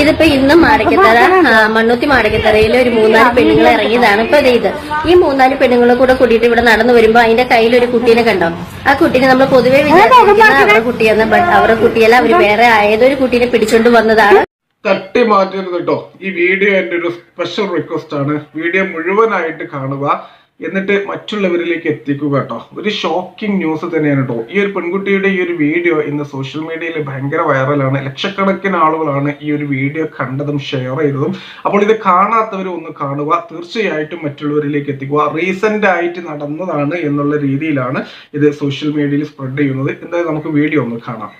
ഇതിപ്പോ ഇന്ന് മാടക്കത്തറ മണ്ണുത്തി മാടക്കത്തറയിൽ ഒരു 3-4 പെണ്ണുങ്ങൾ ഇറങ്ങിയതാണ് ഇപ്പൊ ഇത്. ഈ 3-4 പെണ്ണുങ്ങളെ കൂട്ടിയിട്ട് ഇവിടെ നടന്നു വരുമ്പോ അതിന്റെ കയ്യിൽ ഒരു കുട്ടീനെ കണ്ടോ. ആ കുട്ടീനെ നമ്മൾ പൊതുവെ വിചാരിക്കുന്നത് അവരുടെ കുട്ടിയെന്ന്, ബട്ട് അവരുടെ കുട്ടിയല്ല, അവര് വേറെ ഏതൊരു കുട്ടീനെ പിടിച്ചോണ്ട് വന്നതാണ്. തട്ടി മാറ്റരുത് കേട്ടോ. ഈ വീഡിയോ എന്റെ ഒരു സ്പെഷ്യൽ റിക്വസ്റ്റ് ആണ്. വീഡിയോ മുഴുവനായിട്ട് കാണുക, എന്നിട്ട് മറ്റുള്ളവരിലേക്ക് എത്തിക്കുക കേട്ടോ. ഒരു ഷോക്കിംഗ് ന്യൂസ് തന്നെയാണ് കേട്ടോ. ഈ ഒരു പെൺകുട്ടിയുടെ ഈ ഒരു വീഡിയോ ഇന്ന് സോഷ്യൽ മീഡിയയിൽ ഭയങ്കര വൈറലാണ്. ലക്ഷക്കണക്കിന് ആളുകളാണ് ഈ ഒരു വീഡിയോ കണ്ടതും ഷെയർ ചെയ്തതും. അപ്പോൾ ഇത് കാണാത്തവരും ഒന്ന് കാണുക, തീർച്ചയായിട്ടും മറ്റുള്ളവരിലേക്ക് എത്തിക്കുക. റീസെന്റ് ആയിട്ട് നടന്നതാണ് എന്നുള്ള രീതിയിലാണ് ഇത് സോഷ്യൽ മീഡിയയിൽ സ്പ്രെഡ് ചെയ്യുന്നത്. എന്തായാലും നമുക്ക് വീഡിയോ ഒന്ന് കാണാം.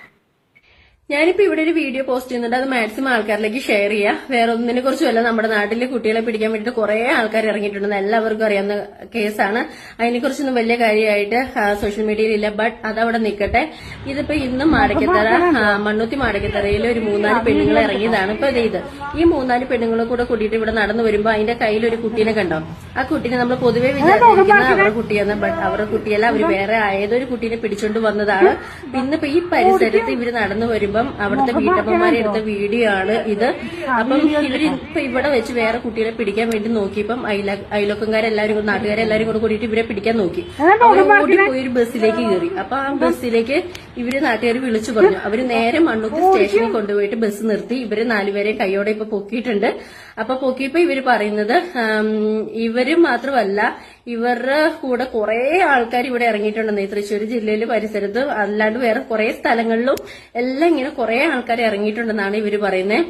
ഞാനിപ്പോ ഇവിടെ ഒരു വീഡിയോ പോസ്റ്റ് ചെയ്യുന്നുണ്ട്, അത് മാക്സിമം ആൾക്കാരിലേക്ക് ഷെയർ ചെയ്യുക. വേറെ ഒന്നിനെ കുറിച്ചുമല്ല, നമ്മുടെ നാട്ടിലെ കുട്ടികളെ പിടിക്കാൻ വേണ്ടിയിട്ട് കുറെ ആൾക്കാർ ഇറങ്ങിയിട്ടുണ്ടെന്ന് എല്ലാവർക്കും അറിയാവുന്ന കേസാണ്. അതിനെക്കുറിച്ചൊന്നും വലിയ കാര്യമായിട്ട് സോഷ്യൽ മീഡിയയിൽ ഇല്ല, ബട്ട് അതവിടെ നിൽക്കട്ടെ. ഇതിപ്പോ ഇന്ന് മാടക്കത്തറ മണ്ണുത്തി മാടക്കത്തറയിൽ ഒരു 3-4 പെണ്ണുങ്ങൾ ഇറങ്ങിയതാണ് ഇപ്പൊ ഇത്. ഈ 3-4 പെണ്ണുങ്ങളെ കൂട്ടിയിട്ട് ഇവിടെ നടന്നു വരുമ്പോ അതിന്റെ കയ്യിൽ ഒരു കുട്ടീനെ കണ്ടോ. ആ കുട്ടീനെ നമ്മൾ പൊതുവെ വിചാരിക്കുന്നത് അവരുടെ കുട്ടിയെന്ന്, ബട്ട് അവരുടെ കുട്ടിയല്ല, അവര് വേറെ ഏതൊരു കുട്ടീനെ പിടിച്ചോണ്ട് വന്നതാണ്. ഇന്നിപ്പോ ഈ പരിസരത്ത് ഇവര് നടന്നു വരുമ്പോ അവിടുത്തെ വീട്ടമ്മമാരെ എടുത്ത വീഡിയോ ആണ് ഇത്. അപ്പം ഇവര് ഇപ്പൊ ഇവിടെ വെച്ച് വേറെ കുട്ടികളെ പിടിക്കാൻ വേണ്ടി നോക്കിയപ്പം അയൽവക്കംകാരെല്ലാരും നാട്ടുകാരെല്ലാരും കൂടിയിട്ട് ഇവരെ പിടിക്കാൻ നോക്കി. അവര് ഓടിപ്പോയി ഒരു ബസ്സിലേക്ക് കയറി. അപ്പൊ ആ ബസ്സിലേക്ക് ഇവര് നാട്ടുകാർ വിളിച്ചു പറഞ്ഞു. അവര് നേരെ മണ്ണുത്തി സ്റ്റേഷനിൽ കൊണ്ടുപോയിട്ട് ബസ് നിർത്തി. ഇവര് 4 പേരെ കൈയോടെ ഇപ്പൊ പൊക്കിയിട്ടുണ്ട്. അപ്പൊ പൊക്കിയപ്പോ ഇവര് പറയുന്നത് ഇവര് മാത്രമല്ല, ഇവരുടെ കൂടെ കുറെ ആൾക്കാർ ഇവിടെ ഇറങ്ങിയിട്ടുണ്ടെന്ന്. തൃശ്ശൂർ ജില്ലയില് പരിസരത്ത് അല്ലാണ്ട് വേറെ കുറെ സ്ഥലങ്ങളിലും എല്ലാം ഇങ്ങനെ കുറെ ആൾക്കാർ ഇറങ്ങിയിട്ടുണ്ടെന്നാണ് ഇവര് പറയുന്നത്.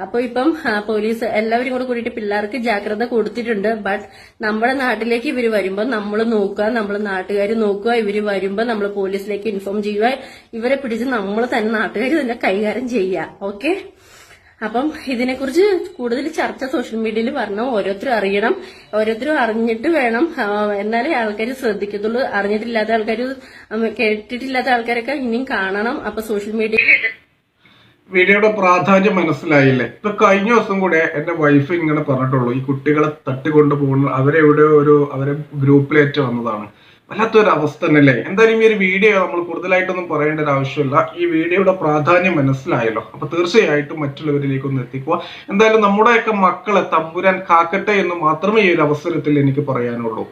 അപ്പൊ ഇപ്പം പോലീസ് എല്ലാവരും കൂടെ കൂടിയിട്ട് പിള്ളേർക്ക് ജാഗ്രത കൊടുത്തിട്ടുണ്ട്. ബട്ട് നമ്മുടെ നാട്ടിലേക്ക് ഇവര് വരുമ്പോ നമ്മൾ നോക്കുക, നമ്മൾ നാട്ടുകാർ നോക്കുക. ഇവര് വരുമ്പോ നമ്മൾ പോലീസിലേക്ക് ഇൻഫോം ചെയ്യുക. ഇവരെ പിടിച്ച് നമ്മൾ തന്നെ നാട്ടുകാർ തന്നെ കൈകാര്യം ചെയ്യുക. ഓക്കെ, അപ്പം ഇതിനെക്കുറിച്ച് കൂടുതൽ ചർച്ച സോഷ്യൽ മീഡിയയിൽ വരണം. ഓരോരുത്തരും അറിയണം, ഓരോരുത്തരും അറിഞ്ഞിട്ട് വേണം, എന്നാലേ ആൾക്കാർ ശ്രദ്ധിക്കത്തുള്ളൂ. അറിഞ്ഞിട്ടില്ലാത്ത ആൾക്കാർ, കേട്ടിട്ടില്ലാത്ത ആൾക്കാരൊക്കെ ഇനിയും കാണണം. അപ്പൊ സോഷ്യൽ മീഡിയയിൽ വീഡിയോയുടെ പ്രാധാന്യം മനസ്സിലായില്ലേ? ഇപ്പൊ കഴിഞ്ഞ ദിവസം കൂടെ എന്റെ വൈഫ് ഇങ്ങനെ പറഞ്ഞിട്ടുള്ളൂ, ഈ കുട്ടികളെ തട്ടിക്കൊണ്ടു പോകുന്നു, അവരെ ഗ്രൂപ്പിലേറ്റ് വന്നതാണ്. വല്ലാത്തൊരു അവസ്ഥ തന്നെയല്ലേ? എന്തായാലും ഈ ഒരു വീഡിയോ നമ്മൾ കൂടുതലായിട്ടൊന്നും പറയേണ്ട ഒരു ആവശ്യമില്ല. ഈ വീഡിയോയുടെ പ്രാധാന്യം മനസ്സിലായല്ലോ. അപ്പൊ തീർച്ചയായിട്ടും മറ്റുള്ളവരിലേക്ക് ഒന്ന് എത്തിക്കുക. എന്തായാലും നമ്മുടെയൊക്കെ മക്കളെ തമ്പുരാൻ കാക്കട്ടെ എന്ന് മാത്രമേ ഈ ഒരു അവസരത്തിൽ എനിക്ക് പറയാനുള്ളൂ.